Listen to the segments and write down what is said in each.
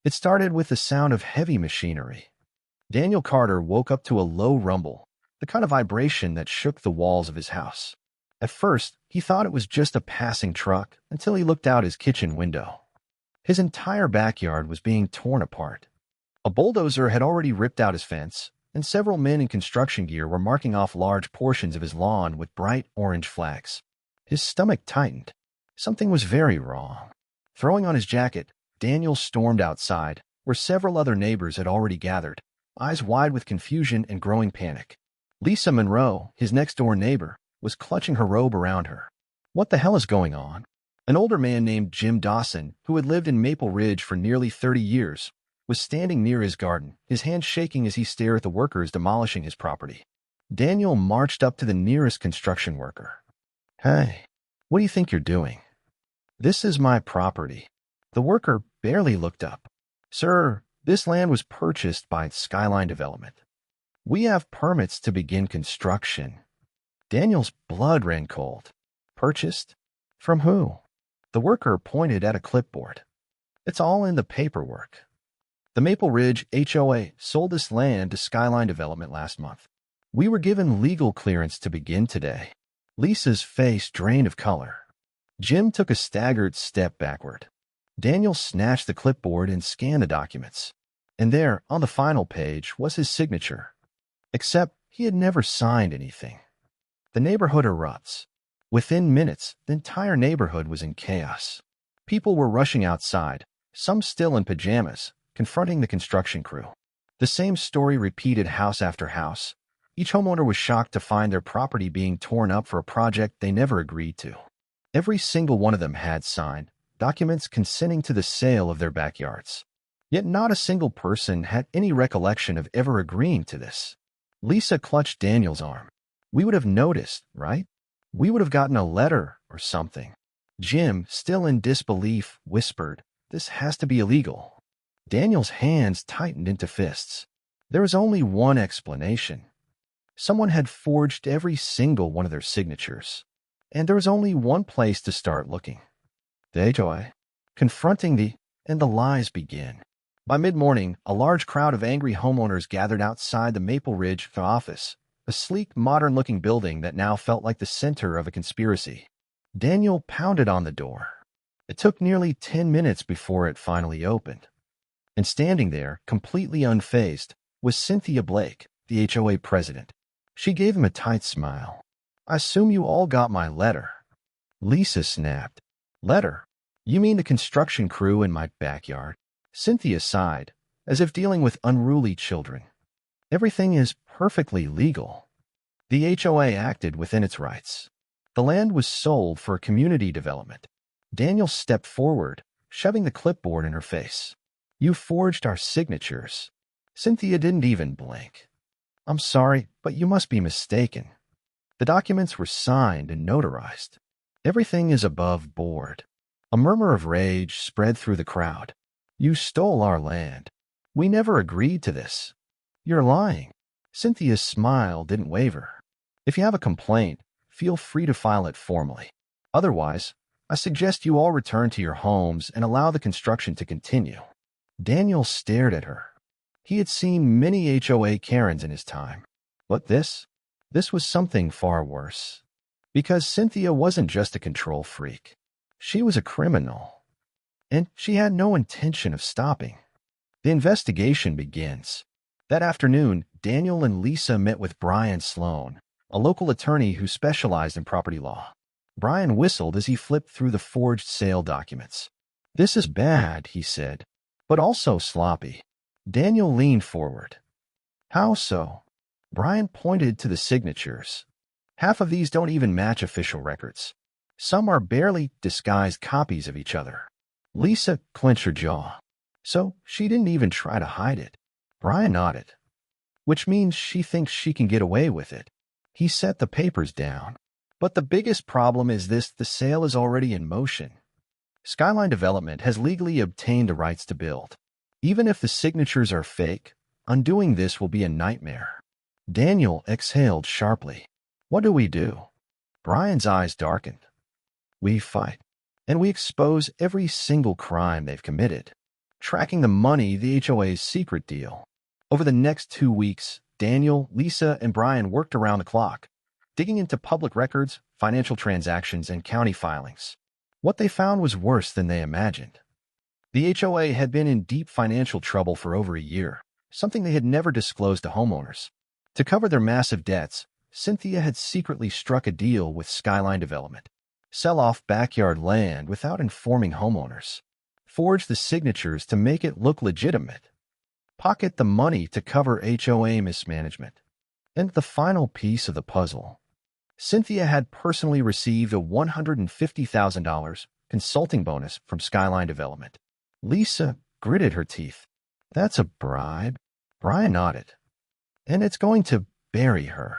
It started with the sound of heavy machinery. Daniel Carter woke up to a low rumble, the kind of vibration that shook the walls of his house. At first, he thought it was just a passing truck until he looked out his kitchen window. His entire backyard was being torn apart. A bulldozer had already ripped out his fence, and several men in construction gear were marking off large portions of his lawn with bright orange flags. His stomach tightened. Something was very wrong. Throwing on his jacket, Daniel stormed outside, where several other neighbors had already gathered, eyes wide with confusion and growing panic. Lisa Monroe, his next-door neighbor, was clutching her robe around her. What the hell is going on? An older man named Jim Dawson, who had lived in Maple Ridge for nearly 30 years, was standing near his garden, his hands shaking as he stared at the workers demolishing his property. Daniel marched up to the nearest construction worker. "Hey, what do you think you're doing?" "This is my property." The worker barely looked up. "Sir, this land was purchased by Skyline Development. We have permits to begin construction." Daniel's blood ran cold. "Purchased? From who?" The worker pointed at a clipboard. "It's all in the paperwork. The Maple Ridge HOA sold this land to Skyline Development last month. We were given legal clearance to begin today." Lisa's face drained of color. Jim took a staggered step backward. Daniel snatched the clipboard and scanned the documents. And there, on the final page, was his signature. Except he had never signed anything. The neighborhood erupts. Within minutes, the entire neighborhood was in chaos. People were rushing outside, some still in pajamas, confronting the construction crew. The same story repeated house after house. Each homeowner was shocked to find their property being torn up for a project they never agreed to. Every single one of them had signed documents consenting to the sale of their backyards. Yet not a single person had any recollection of ever agreeing to this. Lisa clutched Daniel's arm. "We would have noticed, right? We would have gotten a letter or something." Jim, still in disbelief, whispered, "This has to be illegal." Daniel's hands tightened into fists. There was only one explanation. Someone had forged every single one of their signatures. And there was only one place to start looking. The HOA. Confronting and the lies begin. By mid-morning, a large crowd of angry homeowners gathered outside the Maple Ridge office, a sleek, modern-looking building that now felt like the center of a conspiracy. Daniel pounded on the door. It took nearly 10 minutes before it finally opened. And standing there, completely unfazed, was Cynthia Blake, the HOA president. She gave him a tight smile. "I assume you all got my letter." Lisa snapped. "Letter? You mean the construction crew in my backyard?" Cynthia sighed, as if dealing with unruly children. "Everything is perfectly legal. The HOA acted within its rights. The land was sold for community development." Daniel stepped forward, shoving the clipboard in her face. "You forged our signatures." Cynthia didn't even blink. "I'm sorry, but you must be mistaken. The documents were signed and notarized. Everything is above board." A murmur of rage spread through the crowd. "You stole our land. We never agreed to this. You're lying." Cynthia's smile didn't waver. "If you have a complaint, feel free to file it formally. Otherwise, I suggest you all return to your homes and allow the construction to continue." Daniel stared at her. He had seen many HOA Karens in his time. But this was something far worse. Because Cynthia wasn't just a control freak. She was a criminal. And she had no intention of stopping. The investigation begins. That afternoon, Daniel and Lisa met with Brian Sloan, a local attorney who specialized in property law. Brian whistled as he flipped through the forged sale documents. "This is bad," he said, "but also sloppy." Daniel leaned forward. "How so?" Brian pointed to the signatures. "Half of these don't even match official records. Some are barely disguised copies of each other." Lisa clenched her jaw. "So she didn't even try to hide it." Brian nodded. "Which means she thinks she can get away with it." He set the papers down. "But the biggest problem is this: the sale is already in motion. Skyline Development has legally obtained the rights to build. Even if the signatures are fake, undoing this will be a nightmare." Daniel exhaled sharply. "What do we do?" Brian's eyes darkened. "We fight, and we expose every single crime they've committed. tracking the money, the HOA's secret deal. Over the next 2 weeks, Daniel, Lisa, and Brian worked around the clock, digging into public records, financial transactions, and county filings. What they found was worse than they imagined. The HOA had been in deep financial trouble for over a year, something they had never disclosed to homeowners. To cover their massive debts, Cynthia had secretly struck a deal with Skyline Development. Sell off backyard land without informing homeowners. Forge the signatures to make it look legitimate. Pocket the money to cover HOA mismanagement. And the final piece of the puzzle. Cynthia had personally received a $150,000 consulting bonus from Skyline Development. Lisa gritted her teeth. That's a bribe. Brian nodded. And it's going to bury her.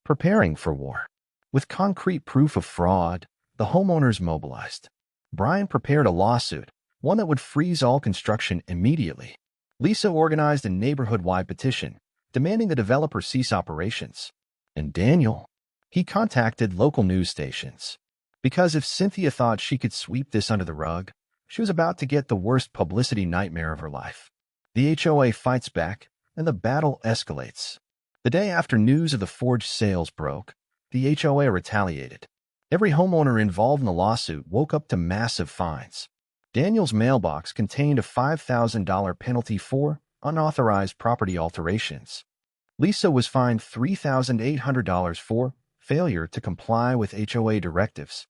Preparing for war. With concrete proof of fraud, the homeowners mobilized. Brian prepared a lawsuit, one that would freeze all construction immediately. Lisa organized a neighborhood-wide petition, demanding the developer cease operations. And Daniel, he contacted local news stations. Because if Cynthia thought she could sweep this under the rug, she was about to get the worst publicity nightmare of her life. The HOA fights back, and the battle escalates. The day after news of the forged sales broke, the HOA retaliated. Every homeowner involved in the lawsuit woke up to massive fines. Daniel's mailbox contained a $5,000 penalty for unauthorized property alterations. Lisa was fined $3,800 for failure to comply with HOA directives.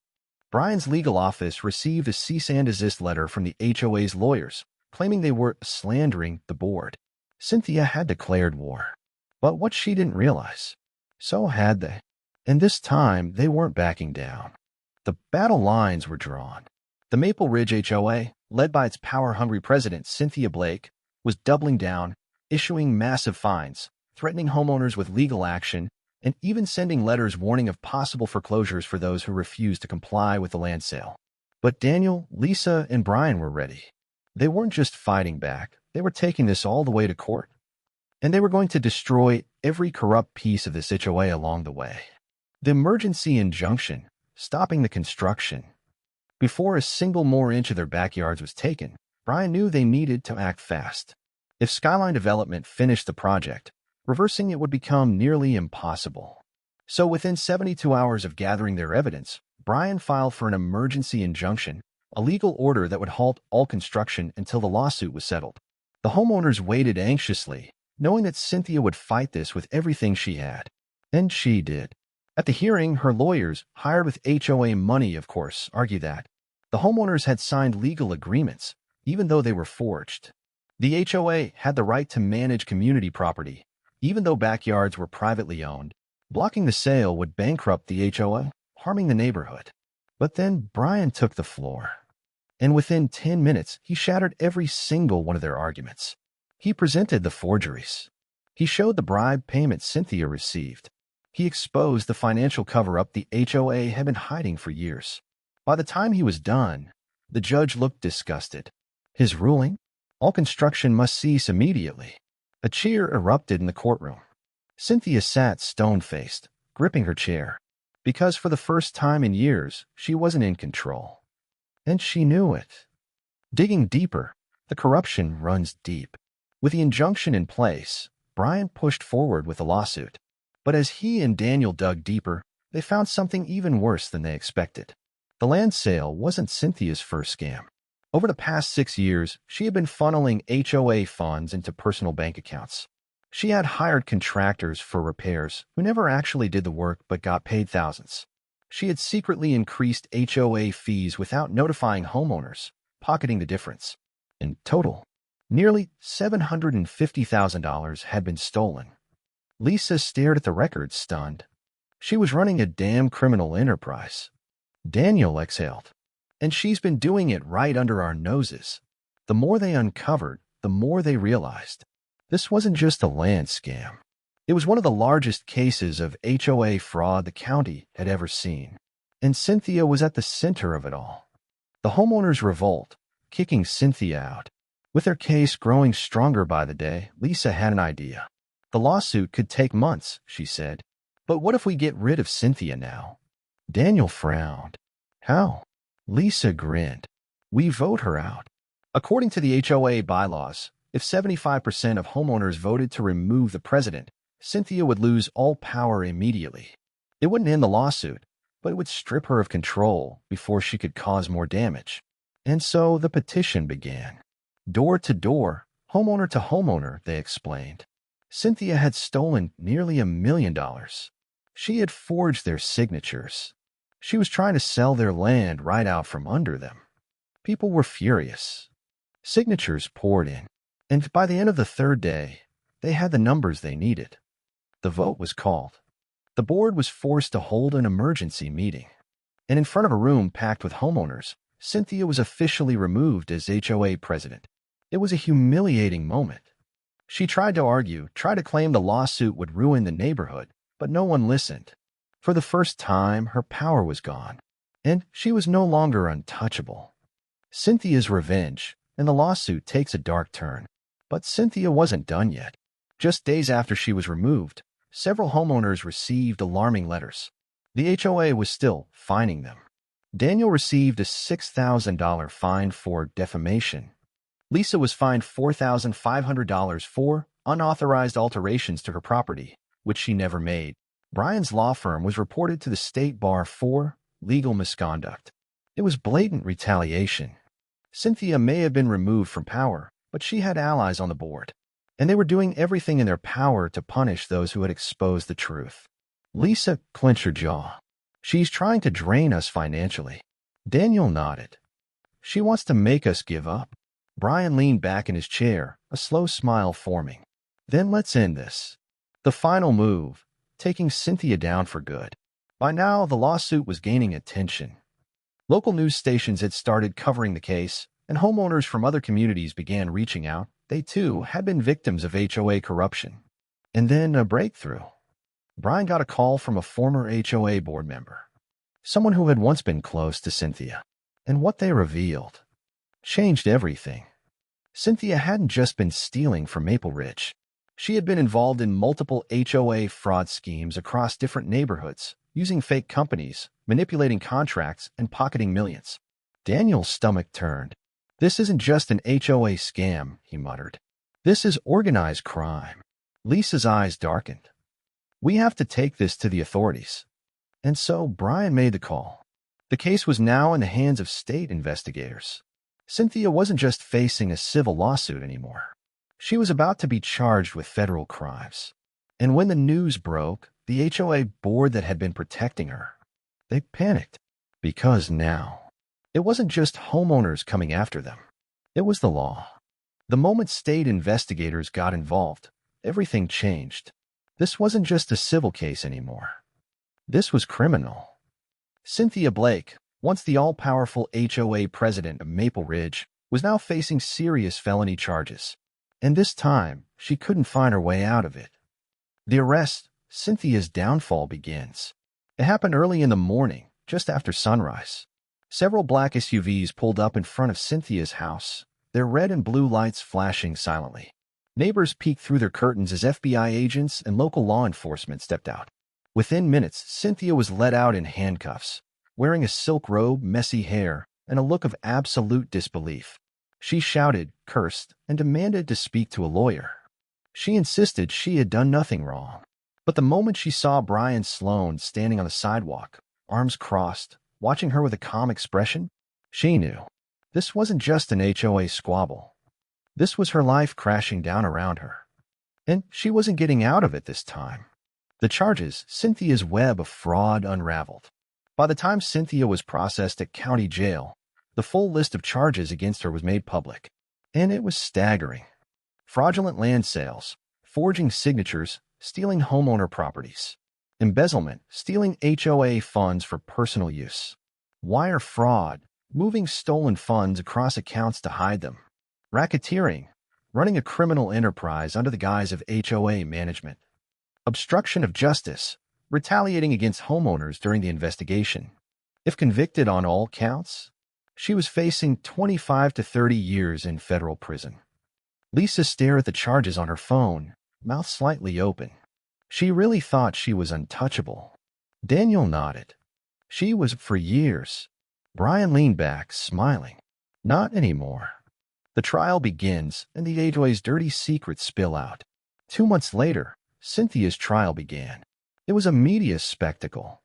Brian's legal office received a cease and desist letter from the HOA's lawyers, claiming they were slandering the board. Cynthia had declared war. But what she didn't realize, so had they. And this time, they weren't backing down. The battle lines were drawn. The Maple Ridge HOA, led by its power-hungry president, Cynthia Blake, was doubling down, issuing massive fines, threatening homeowners with legal action, and even sending letters warning of possible foreclosures for those who refused to comply with the land sale. But Daniel, Lisa, and Brian were ready. They weren't just fighting back, they were taking this all the way to court. And they were going to destroy every corrupt piece of this HOA along the way. The emergency injunction, stopping the construction. Before a single more inch of their backyards was taken, Brian knew they needed to act fast. If Skyline Development finished the project, reversing it would become nearly impossible. So within 72 hours of gathering their evidence, Brian filed for an emergency injunction, a legal order that would halt all construction until the lawsuit was settled. The homeowners waited anxiously, knowing that Cynthia would fight this with everything she had. And she did. At the hearing, her lawyers, hired with HOA money, of course, argued that the homeowners had signed legal agreements, even though they were forged. The HOA had the right to manage community property, even though backyards were privately owned. Blocking the sale would bankrupt the HOA, harming the neighborhood. But then Brian took the floor. And within 10 minutes, he shattered every single one of their arguments. He presented the forgeries. He showed the bribe payment Cynthia received. He exposed the financial cover-up the HOA had been hiding for years. By the time he was done, the judge looked disgusted. His ruling? All construction must cease immediately. A cheer erupted in the courtroom. Cynthia sat stone-faced, gripping her chair, because for the first time in years, she wasn't in control. And she knew it. Digging deeper, the corruption runs deep. With the injunction in place, Brian pushed forward with the lawsuit. But as he and Daniel dug deeper, they found something even worse than they expected. The land sale wasn't Cynthia's first scam. Over the past 6 years, she had been funneling HOA funds into personal bank accounts. She had hired contractors for repairs who never actually did the work but got paid thousands. She had secretly increased HOA fees without notifying homeowners, pocketing the difference. In total, nearly $750,000 had been stolen. Lisa stared at the records, stunned. She was running a damn criminal enterprise. Daniel exhaled. And she's been doing it right under our noses. The more they uncovered, the more they realized. This wasn't just a land scam. It was one of the largest cases of HOA fraud the county had ever seen. And Cynthia was at the center of it all. The homeowners' revolt, kicking Cynthia out. With their case growing stronger by the day, Lisa had an idea. The lawsuit could take months, she said. But what if we get rid of Cynthia now? Daniel frowned. How? Lisa grinned. We vote her out. According to the HOA bylaws, if 75% of homeowners voted to remove the president, Cynthia would lose all power immediately. It wouldn't end the lawsuit, but it would strip her of control before she could cause more damage. And so the petition began. Door to door, homeowner to homeowner, they explained. Cynthia had stolen nearly $1 million. She had forged their signatures. She was trying to sell their land right out from under them. People were furious. Signatures poured in, and by the end of the third day, they had the numbers they needed. The vote was called. The board was forced to hold an emergency meeting. And in front of a room packed with homeowners, Cynthia was officially removed as HOA president. It was a humiliating moment. She tried to argue, tried to claim the lawsuit would ruin the neighborhood, but no one listened. For the first time, her power was gone, and she was no longer untouchable. Cynthia's revenge, and the lawsuit takes a dark turn. But Cynthia wasn't done yet. Just days after she was removed, several homeowners received alarming letters. The HOA was still fining them. Daniel received a $6,000 fine for defamation. Lisa was fined $4,500 for unauthorized alterations to her property, which she never made. Brian's law firm was reported to the state bar for legal misconduct. It was blatant retaliation. Cynthia may have been removed from power, but she had allies on the board, and they were doing everything in their power to punish those who had exposed the truth. Lisa clenched her jaw. She's trying to drain us financially. Daniel nodded. She wants to make us give up. Brian leaned back in his chair, a slow smile forming. Then let's end this. The final move, taking Cynthia down for good. By now, the lawsuit was gaining attention. Local news stations had started covering the case, and homeowners from other communities began reaching out. They, too, had been victims of HOA corruption. And then a breakthrough. Brian got a call from a former HOA board member, someone who had once been close to Cynthia. And what they revealed changed everything. Cynthia hadn't just been stealing from Maple Ridge. She had been involved in multiple HOA fraud schemes across different neighborhoods, using fake companies, manipulating contracts, and pocketing millions. Daniel's stomach turned. This isn't just an HOA scam, he muttered. This is organized crime. Lisa's eyes darkened. We have to take this to the authorities. And so Brian made the call. The case was now in the hands of state investigators. Cynthia wasn't just facing a civil lawsuit anymore. She was about to be charged with federal crimes. And when the news broke, the HOA board that had been protecting her, they panicked. Because now, it wasn't just homeowners coming after them. It was the law. The moment state investigators got involved, everything changed. This wasn't just a civil case anymore. This was criminal. Cynthia Blake, once the all-powerful HOA president of Maple Ridge, was now facing serious felony charges. And this time, she couldn't find her way out of it. The arrest, Cynthia's downfall, begins. It happened early in the morning, just after sunrise. Several black SUVs pulled up in front of Cynthia's house, their red and blue lights flashing silently. Neighbors peeked through their curtains as FBI agents and local law enforcement stepped out. Within minutes, Cynthia was led out in handcuffs, wearing a silk robe, messy hair, and a look of absolute disbelief. She shouted, cursed, and demanded to speak to a lawyer. She insisted she had done nothing wrong. But the moment she saw Brian Sloan standing on the sidewalk, arms crossed, watching her with a calm expression, she knew. This wasn't just an HOA squabble. This was her life crashing down around her. And she wasn't getting out of it this time. The charges, Cynthia's web of fraud unraveled. By the time Cynthia was processed at county jail, the full list of charges against her was made public. And it was staggering. Fraudulent land sales, forging signatures, stealing homeowner properties. Embezzlement, stealing HOA funds for personal use. Wire fraud, moving stolen funds across accounts to hide them. Racketeering, running a criminal enterprise under the guise of HOA management. Obstruction of justice, retaliating against homeowners during the investigation. If convicted on all counts, she was facing 25 to 30 years in federal prison. Lisa stared at the charges on her phone, mouth slightly open. She really thought she was untouchable. Daniel nodded. She was for years. Brian leaned back, smiling. Not anymore. The trial begins, and the HOA's dirty secrets spill out. 2 months later, Cynthia's trial began. It was a media spectacle.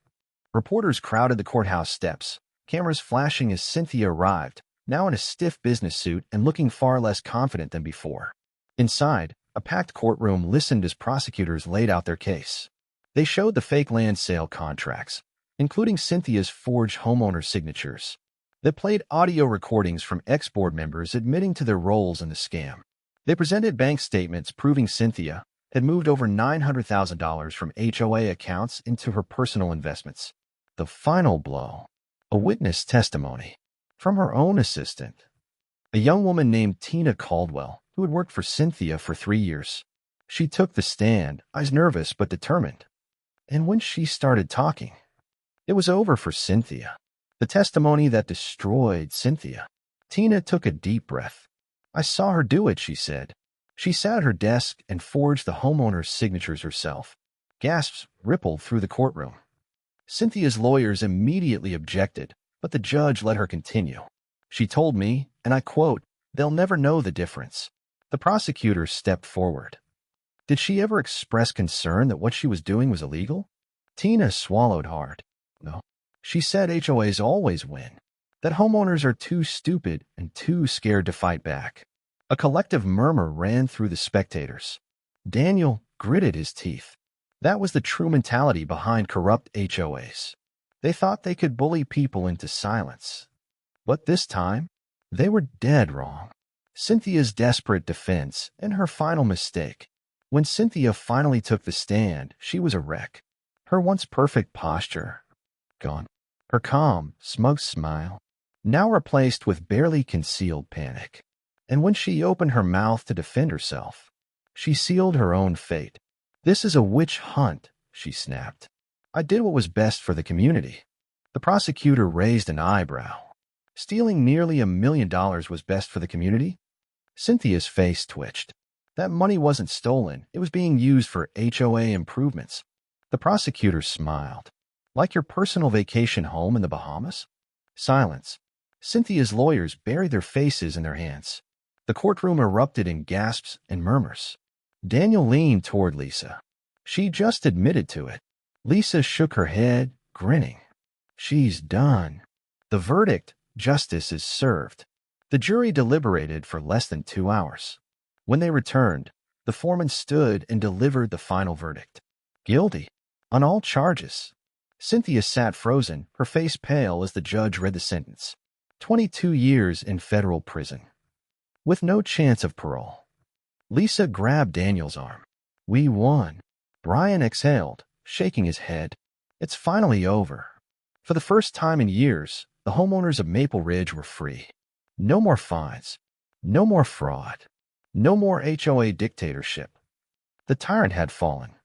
Reporters crowded the courthouse steps, cameras flashing as Cynthia arrived, now in a stiff business suit and looking far less confident than before. Inside, a packed courtroom listened as prosecutors laid out their case. They showed the fake land sale contracts, including Cynthia's forged homeowner signatures. They played audio recordings from ex-board members admitting to their roles in the scam. They presented bank statements proving Cynthia had moved over $900,000 from HOA accounts into her personal investments. The final blow: a witness testimony from her own assistant, a young woman named Tina Caldwell, who had worked for Cynthia for 3 years. She took the stand, eyes nervous but determined. And when she started talking, it was over for Cynthia. The testimony that destroyed Cynthia. Tina took a deep breath. "I saw her do it," she said. She sat at her desk and forged the homeowner's signatures herself. Gasps rippled through the courtroom. Cynthia's lawyers immediately objected, but the judge let her continue. "She told me," and I quote, "they'll never know the difference." The prosecutor stepped forward. Did she ever express concern that what she was doing was illegal? Tina swallowed hard. No. She said HOAs always win, that homeowners are too stupid and too scared to fight back. A collective murmur ran through the spectators. Daniel gritted his teeth. That was the true mentality behind corrupt HOAs. They thought they could bully people into silence. But this time, they were dead wrong. Cynthia's desperate defense and her final mistake. When Cynthia finally took the stand, she was a wreck. Her once perfect posture gone. Her calm, smug smile now replaced with barely concealed panic. And when she opened her mouth to defend herself, she sealed her own fate. "This is a witch hunt," she snapped. "I did what was best for the community." The prosecutor raised an eyebrow. Stealing nearly $1 million was best for the community? Cynthia's face twitched. That money wasn't stolen. It was being used for HOA improvements. The prosecutor smiled. "Like your personal vacation home in the Bahamas?" Silence. Cynthia's lawyers buried their faces in their hands. The courtroom erupted in gasps and murmurs. Daniel leaned toward Lisa. "She just admitted to it." Lisa shook her head, grinning. "She's done." The verdict: justice is served. The jury deliberated for less than 2 hours. When they returned, the foreman stood and delivered the final verdict. Guilty on all charges. Cynthia sat frozen, her face pale as the judge read the sentence. 22 years in federal prison, with no chance of parole. Lisa grabbed Daniel's arm. "We won." Brian exhaled, shaking his head. "It's finally over." For the first time in years, the homeowners of Maple Ridge were free. No more fines. No more fraud. No more HOA dictatorship. The tyrant had fallen,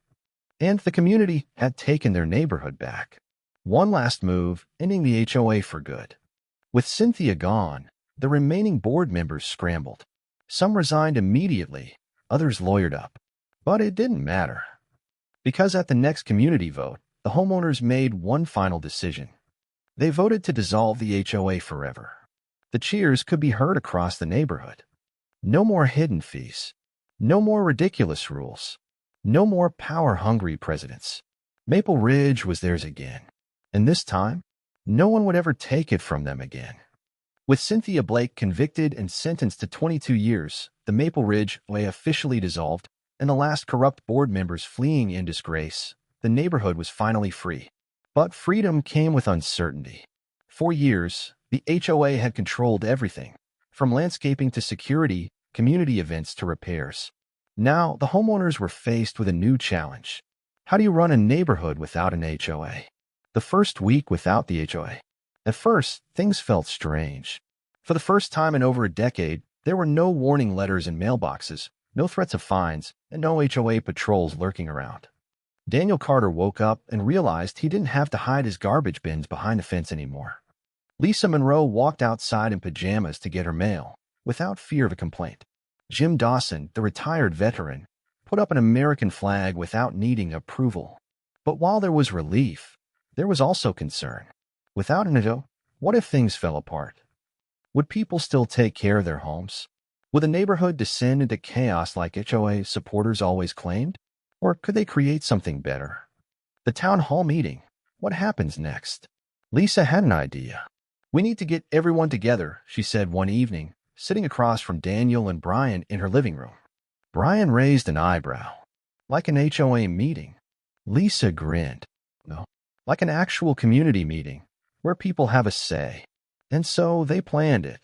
and the community had taken their neighborhood back. One last move, ending the HOA for good. With Cynthia gone, the remaining board members scrambled. Some resigned immediately, others lawyered up. But it didn't matter, because at the next community vote, the homeowners made one final decision. They voted to dissolve the HOA forever. The cheers could be heard across the neighborhood. No more hidden fees. No more ridiculous rules. No more power-hungry presidents. Maple Ridge was theirs again. And this time, no one would ever take it from them again. With Cynthia Blake convicted and sentenced to 22 years, the Maple Ridge HOA officially dissolved, and the last corrupt board members fleeing in disgrace, the neighborhood was finally free. But freedom came with uncertainty. For years, the HOA had controlled everything, from landscaping to security, community events to repairs. Now, the homeowners were faced with a new challenge. How do you run a neighborhood without an HOA? The first week without the HOA. At first, things felt strange. For the first time in over a decade, there were no warning letters in mailboxes, no threats of fines, and no HOA patrols lurking around. Daniel Carter woke up and realized he didn't have to hide his garbage bins behind a fence anymore. Lisa Monroe walked outside in pajamas to get her mail, without fear of a complaint. Jim Dawson, the retired veteran, put up an American flag without needing approval. But while there was relief, there was also concern. Without an HOA, what if things fell apart? Would people still take care of their homes? Would the neighborhood descend into chaos like HOA supporters always claimed? Or could they create something better? The town hall meeting. What happens next? Lisa had an idea. We need to get everyone together, she said one evening, sitting across from Daniel and Brian in her living room. Brian raised an eyebrow. Like an HOA meeting. Lisa grinned. No, like an actual community meeting, where people have a say. And so they planned it.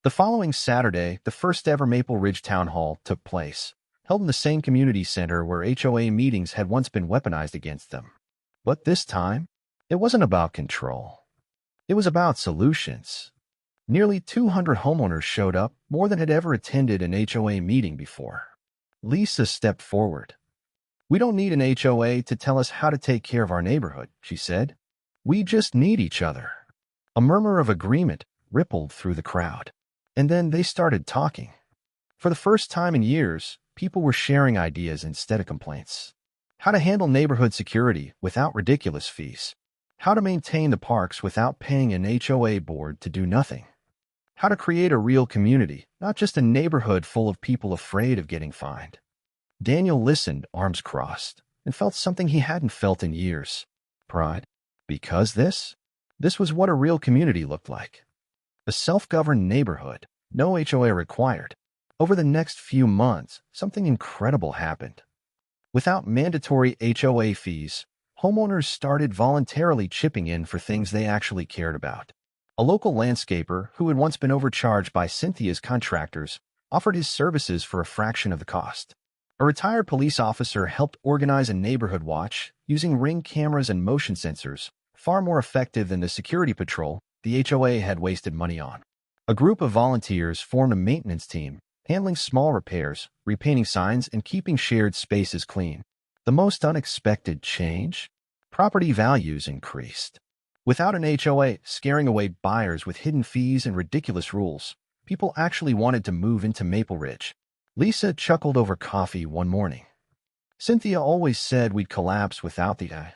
The following Saturday, the first ever Maple Ridge Town Hall took place, held in the same community center where HOA meetings had once been weaponized against them. But this time, it wasn't about control. It was about solutions. Nearly 200 homeowners showed up, more than had ever attended an HOA meeting before. Lisa stepped forward. We don't need an HOA to tell us how to take care of our neighborhood, she said. We just need each other. A murmur of agreement rippled through the crowd. And then they started talking. For the first time in years, people were sharing ideas instead of complaints. How to handle neighborhood security without ridiculous fees. How to maintain the parks without paying an HOA board to do nothing. How to create a real community, not just a neighborhood full of people afraid of getting fined. Daniel listened, arms crossed, and felt something he hadn't felt in years. Pride. Because this was what a real community looked like. A self-governed neighborhood, no HOA required. Over the next few months, something incredible happened. Without mandatory HOA fees, homeowners started voluntarily chipping in for things they actually cared about. A local landscaper, who had once been overcharged by Cynthia's contractors, offered his services for a fraction of the cost. A retired police officer helped organize a neighborhood watch using ring cameras and motion sensors, far more effective than the security patrol the HOA had wasted money on. A group of volunteers formed a maintenance team, handling small repairs, repainting signs, and keeping shared spaces clean. The most unexpected change? Property values increased. Without an HOA scaring away buyers with hidden fees and ridiculous rules, people actually wanted to move into Maple Ridge. Lisa chuckled over coffee one morning. Cynthia always said we'd collapse without the HOA.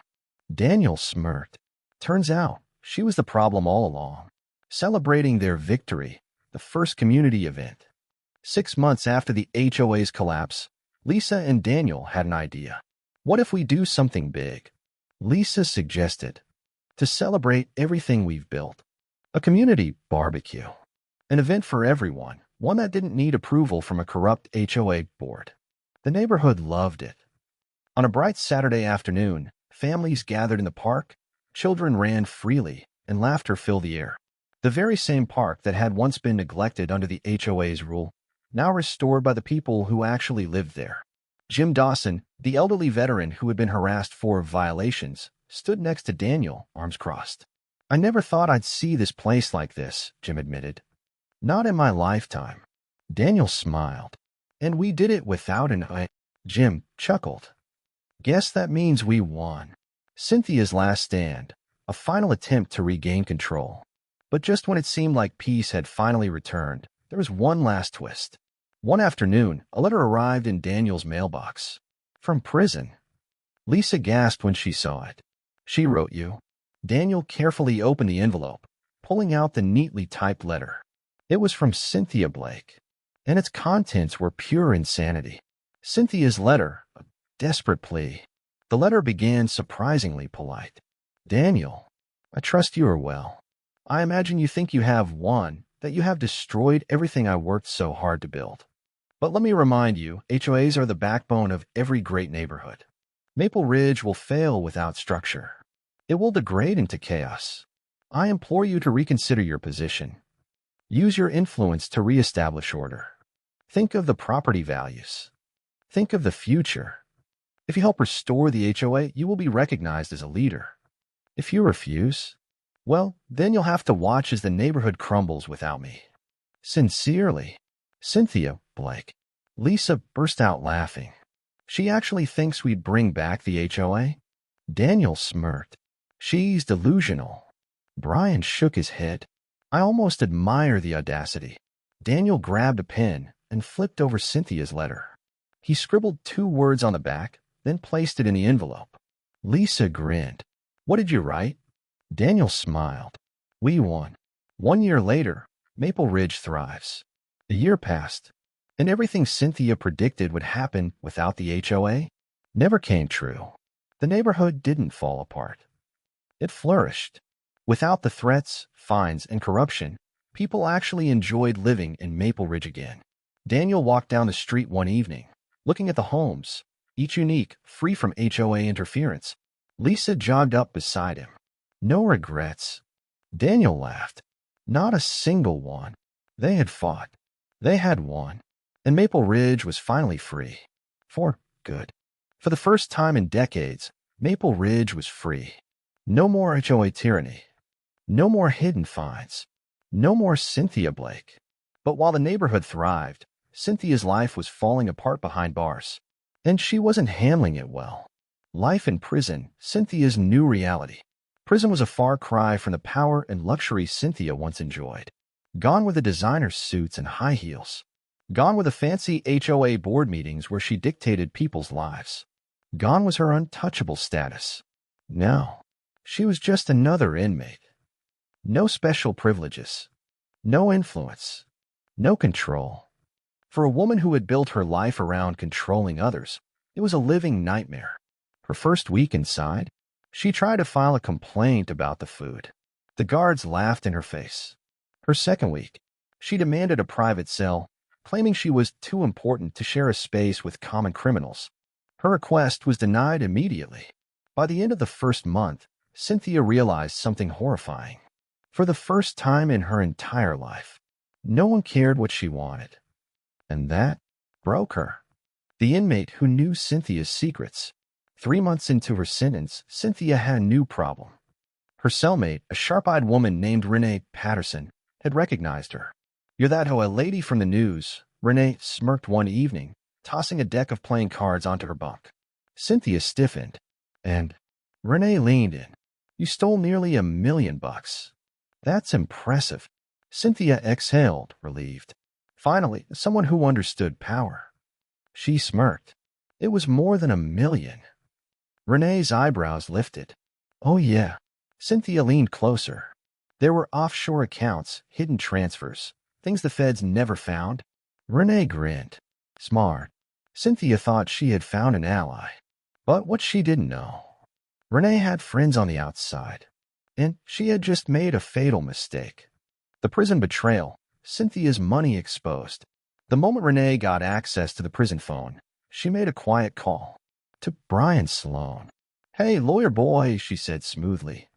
Daniel smirked. Turns out, she was the problem all along. Celebrating their victory, the first community event. 6 months after the HOA's collapse, Lisa and Daniel had an idea. What if we do something big? Lisa suggested. To celebrate everything we've built. A community barbecue. An event for everyone, one that didn't need approval from a corrupt HOA board. The neighborhood loved it. On a bright Saturday afternoon, families gathered in the park, children ran freely, and laughter filled the air. The very same park that had once been neglected under the HOA's rule, now restored by the people who actually lived there. Jim Dawson, the elderly veteran who had been harassed for violations, stood next to Daniel, arms crossed. I never thought I'd see this place like this, Jim admitted. Not in my lifetime. Daniel smiled. And we did it without an HOA. Jim chuckled. Guess that means we won. Cynthia's last stand, a final attempt to regain control. But just when it seemed like peace had finally returned, there was one last twist. One afternoon, a letter arrived in Daniel's mailbox. From prison. Lisa gasped when she saw it. She wrote you. Daniel carefully opened the envelope, pulling out the neatly typed letter. It was from Cynthia Blake, and its contents were pure insanity. Cynthia's letter, a desperate plea. The letter began surprisingly polite. Daniel, I trust you are well. I imagine you think you have won, that you have destroyed everything I worked so hard to build. But let me remind you, HOAs are the backbone of every great neighborhood. Maple Ridge will fail without structure. It will degrade into chaos. I implore you to reconsider your position. Use your influence to reestablish order. Think of the property values. Think of the future. If you help restore the HOA, you will be recognized as a leader. If you refuse, well, then you'll have to watch as the neighborhood crumbles without me. Sincerely, Cynthia Blake. Lisa burst out laughing. She actually thinks we'd bring back the HOA? Daniel smirked. She's delusional. Brian shook his head. I almost admire the audacity. Daniel grabbed a pen and flipped over Cynthia's letter. He scribbled 2 words on the back, then placed it in the envelope. Lisa grinned. What did you write? Daniel smiled. We won. 1 year later, Maple Ridge thrives. A year passed, And everything Cynthia predicted would happen without the HOA never came true. The neighborhood didn't fall apart. It flourished. Without the threats, fines, and corruption, people actually enjoyed living in Maple Ridge again. Daniel walked down the street one evening, looking at the homes, each unique, free from HOA interference. Lisa jogged up beside him. No regrets. Daniel laughed. Not a single one. They had fought. They had won. And Maple Ridge was finally free. For good. For the first time in decades, Maple Ridge was free. No more HOA tyranny. No more hidden fines. No more Cynthia Blake. But while the neighborhood thrived, Cynthia's life was falling apart behind bars. And she wasn't handling it well. Life in prison, Cynthia's new reality. Prison was a far cry from the power and luxury Cynthia once enjoyed. Gone were the designer suits and high heels. Gone were the fancy HOA board meetings where she dictated people's lives. Gone was her untouchable status. Now, she was just another inmate. No special privileges. No influence. No control. For a woman who had built her life around controlling others, it was a living nightmare. Her first week inside, she tried to file a complaint about the food. The guards laughed in her face. Her second week, she demanded a private cell, claiming she was too important to share a space with common criminals. Her request was denied immediately. By the end of the first month, Cynthia realized something horrifying. For the first time in her entire life, no one cared what she wanted. And that broke her. The inmate who knew Cynthia's secrets. 3 months into her sentence, Cynthia had a new problem. Her cellmate, a sharp-eyed woman named Renee Patterson, had recognized her. "You're that HOA lady from the news," Renee smirked one evening, tossing a deck of playing cards onto her bunk. Cynthia stiffened, and Renee leaned in. "You stole nearly $1 million. That's impressive." Cynthia exhaled, relieved. Finally, someone who understood power. She smirked. "It was more than $1 million." Renee's eyebrows lifted. "Oh yeah." Cynthia leaned closer. There were offshore accounts, hidden transfers, things the feds never found. Renee grinned. Smart. Cynthia thought she had found an ally. But what she didn't know, Renee had friends on the outside, and she had just made a fatal mistake. The prison betrayal, Cynthia's money exposed. The moment Renee got access to the prison phone, she made a quiet call. To Brian Sloan. "Hey, lawyer boy," she said smoothly.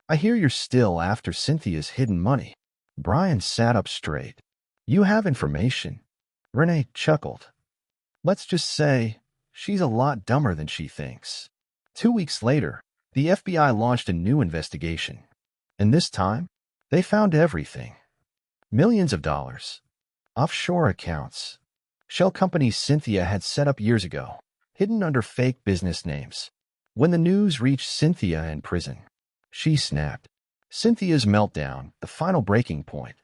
"I hear you're still after Cynthia's hidden money." Brian sat up straight. "You have information." Renee chuckled. "Let's just say she's a lot dumber than she thinks." 2 weeks later, the FBI launched a new investigation. And this time, they found everything. Millions of dollars. Offshore accounts. Shell companies Cynthia had set up years ago, hidden under fake business names. When the news reached Cynthia in prison, she snapped. Cynthia's meltdown, the final breaking point.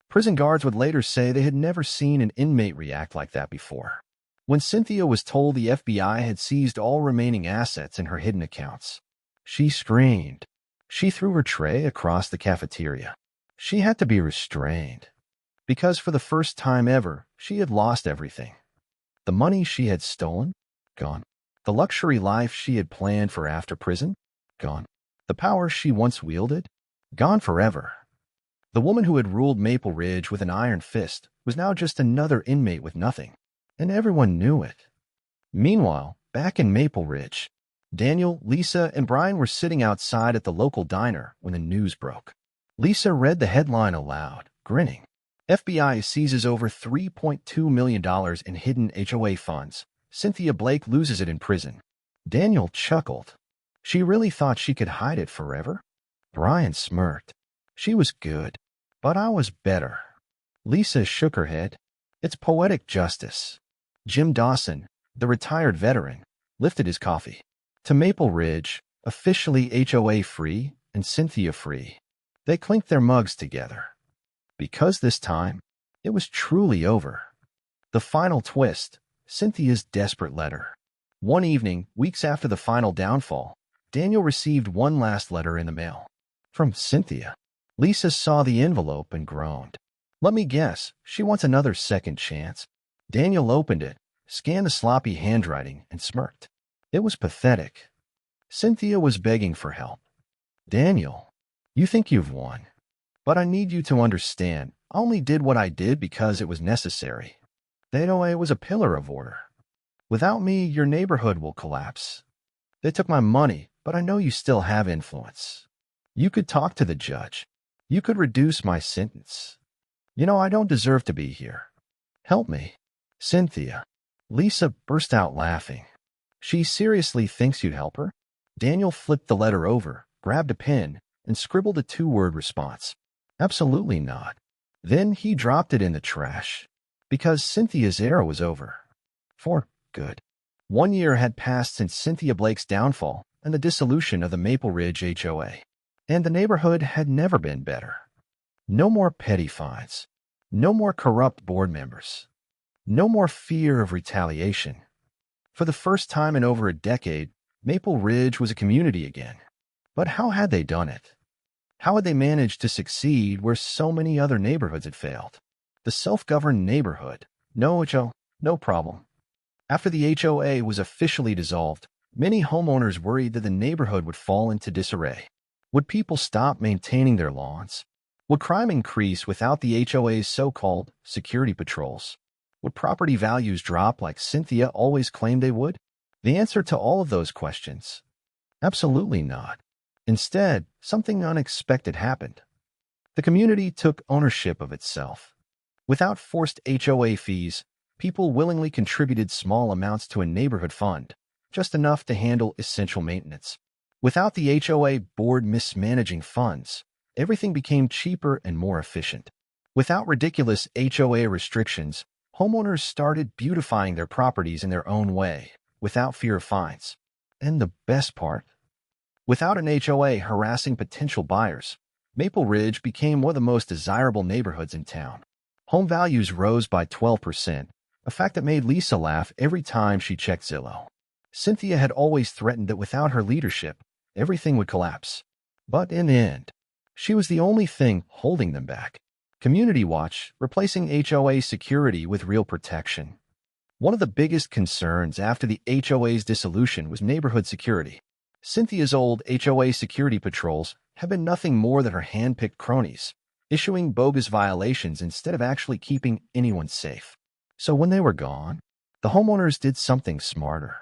Prison guards would later say they had never seen an inmate react like that before. When Cynthia was told the FBI had seized all remaining assets in her hidden accounts, she screamed. She threw her tray across the cafeteria. She had to be restrained. Because for the first time ever, she had lost everything. The money she had stolen? Gone. The luxury life she had planned for after prison? Gone. The power she once wielded? Gone forever. The woman who had ruled Maple Ridge with an iron fist was now just another inmate with nothing, and everyone knew it. Meanwhile, back in Maple Ridge, Daniel, Lisa, and Brian were sitting outside at the local diner when the news broke. Lisa read the headline aloud, grinning. FBI seizes over $3.2 million in hidden HOA funds. Cynthia Blake loses it in prison. Daniel chuckled. She really thought she could hide it forever? Brian smirked. She was good, but I was better. Lisa shook her head. It's poetic justice. Jim Dawson, the retired veteran, lifted his coffee. To Maple Ridge, officially HOA free and Cynthia free. They clinked their mugs together. Because this time, it was truly over. The final twist, Cynthia's desperate letter. One evening, weeks after the final downfall, Daniel received one last letter in the mail. From Cynthia. Lisa saw the envelope and groaned. Let me guess, she wants another second chance. Daniel opened it, scanned the sloppy handwriting, and smirked. It was pathetic. Cynthia was begging for help. Daniel, you think you've won. But I need you to understand, I only did what I did because it was necessary. The HOA was a pillar of order. Without me, your neighborhood will collapse. They took my money, but I know you still have influence. You could talk to the judge. You could reduce my sentence. You know, I don't deserve to be here. Help me. Cynthia. Lisa burst out laughing. She seriously thinks you'd help her? Daniel flipped the letter over, grabbed a pen, and scribbled a two-word response. Absolutely not. Then he dropped it in the trash. Because Cynthia's era was over. For good. 1 year had passed since Cynthia Blake's downfall and the dissolution of the Maple Ridge HOA. And the neighborhood had never been better. No more petty fines. No more corrupt board members. No more fear of retaliation. For the first time in over a decade, Maple Ridge was a community again. But how had they done it? How had they managed to succeed where so many other neighborhoods had failed? The self-governed neighborhood. No HOA, no problem. After the HOA was officially dissolved, many homeowners worried that the neighborhood would fall into disarray. Would people stop maintaining their lawns? Would crime increase without the HOA's so-called security patrols? Would property values drop like Cynthia always claimed they would? The answer to all of those questions? Absolutely not. Instead, something unexpected happened. The community took ownership of itself. Without forced HOA fees, people willingly contributed small amounts to a neighborhood fund, just enough to handle essential maintenance. Without the HOA board mismanaging funds, everything became cheaper and more efficient. Without ridiculous HOA restrictions, homeowners started beautifying their properties in their own way, without fear of fines. And the best part? Without an HOA harassing potential buyers, Maple Ridge became one of the most desirable neighborhoods in town. Home values rose by 12%, a fact that made Lisa laugh every time she checked Zillow. Cynthia had always threatened that without her leadership, everything would collapse. But in the end, she was the only thing holding them back. Community Watch, replacing HOA security with real protection. One of the biggest concerns after the HOA's dissolution was neighborhood security. Cynthia's old HOA security patrols had been nothing more than her hand-picked cronies, issuing bogus violations instead of actually keeping anyone safe. So when they were gone, the homeowners did something smarter.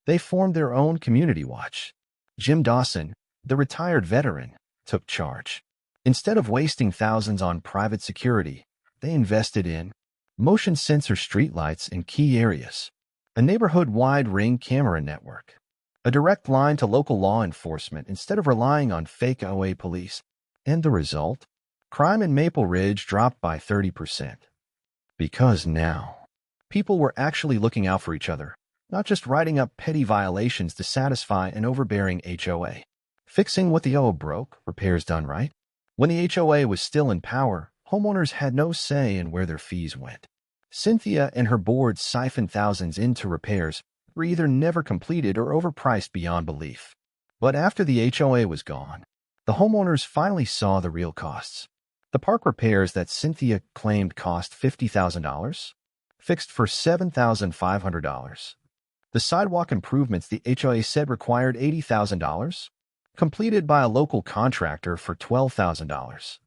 They formed their own Community Watch. Jim Dawson, the retired veteran, took charge. Instead of wasting thousands on private security, they invested in motion sensor streetlights in key areas, a neighborhood-wide ring camera network, a direct line to local law enforcement instead of relying on fake HOA police. And the result? Crime in Maple Ridge dropped by 30%. Because now, people were actually looking out for each other, not just writing up petty violations to satisfy an overbearing HOA. Fixing what the HOA broke, repairs done right. When the HOA was still in power, homeowners had no say in where their fees went. Cynthia and her board siphoned thousands into repairs that were either never completed or overpriced beyond belief. But after the HOA was gone, the homeowners finally saw the real costs. The park repairs that Cynthia claimed cost $50,000 fixed for $7,500. The sidewalk improvements the HOA said required $80,000 completed by a local contractor for $12,000.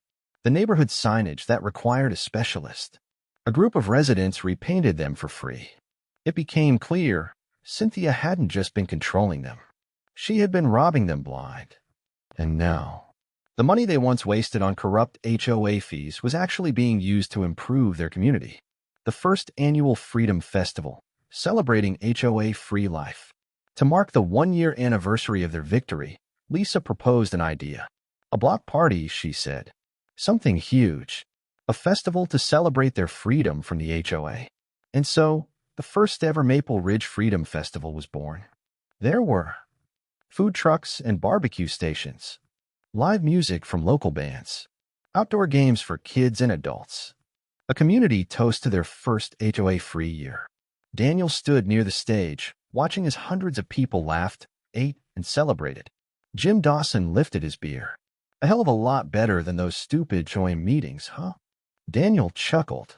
The neighborhood signage that required a specialist. A group of residents repainted them for free. It became clear Cynthia hadn't just been controlling them. She had been robbing them blind. And now, the money they once wasted on corrupt HOA fees was actually being used to improve their community. The first annual Freedom Festival, celebrating HOA-free life. To mark the 1-year anniversary of their victory, Lisa proposed an idea. A block party, she said. Something huge. A festival to celebrate their freedom from the HOA. And so, the first ever Maple Ridge Freedom Festival was born. There were food trucks and barbecue stations, live music from local bands, outdoor games for kids and adults, a community toast to their first HOA-free year. Daniel stood near the stage, watching as hundreds of people laughed, ate, and celebrated. Jim Dawson lifted his beer. A hell of a lot better than those stupid HOA meetings, huh? Daniel chuckled.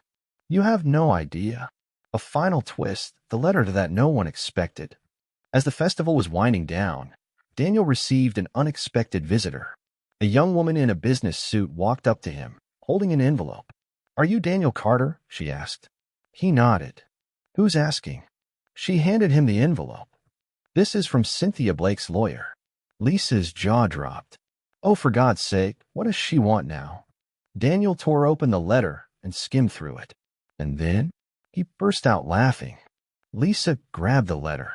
You have no idea. A final twist, the letter that no one expected. As the festival was winding down, Daniel received an unexpected visitor. A young woman in a business suit walked up to him, holding an envelope. "Are you Daniel Carter?" she asked. He nodded. "Who's asking?" She handed him the envelope. "This is from Cynthia Blake's lawyer." Lisa's jaw dropped. "Oh, for God's sake, what does she want now?" Daniel tore open the letter and skimmed through it. And then he burst out laughing. Lisa grabbed the letter.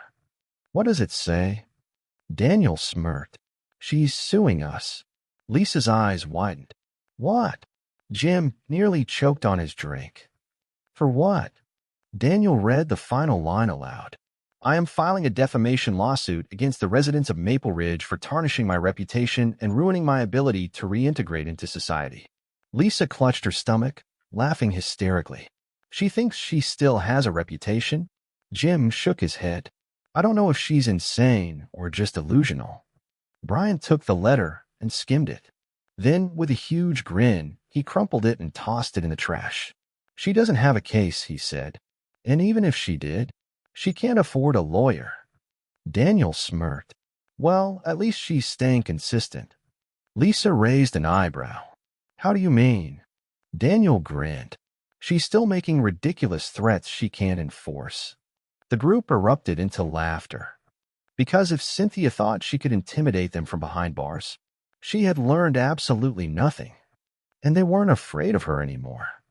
"What does it say?" Daniel smirked. "She's suing us." Lisa's eyes widened. "What?" Jim nearly choked on his drink. "For what?" Daniel read the final line aloud. "I am filing a defamation lawsuit against the residents of Maple Ridge for tarnishing my reputation and ruining my ability to reintegrate into society." Lisa clutched her stomach, laughing hysterically. "She thinks she still has a reputation?" Jim shook his head. "I don't know if she's insane or just delusional." Brian took the letter and skimmed it. Then, with a huge grin, he crumpled it and tossed it in the trash. "She doesn't have a case," he said. "And even if she did, she can't afford a lawyer." Daniel smirked. "Well, at least she's staying consistent." Lisa raised an eyebrow. "How do you mean?" Daniel grinned. "She's still making ridiculous threats she can't enforce." The group erupted into laughter. Because if Cynthia thought she could intimidate them from behind bars, she had learned absolutely nothing. And they weren't afraid of her anymore.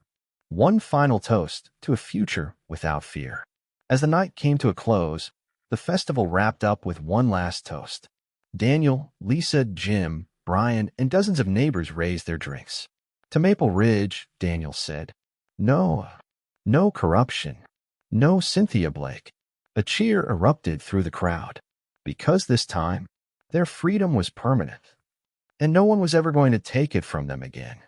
One final toast to a future without fear. As the night came to a close, the festival wrapped up with one last toast. Daniel, Lisa, Jim, Brian, and dozens of neighbors raised their drinks. "To Maple Ridge," Daniel said. No corruption. No Cynthia Blake." A cheer erupted through the crowd. Because this time, their freedom was permanent. And no one was ever going to take it from them again.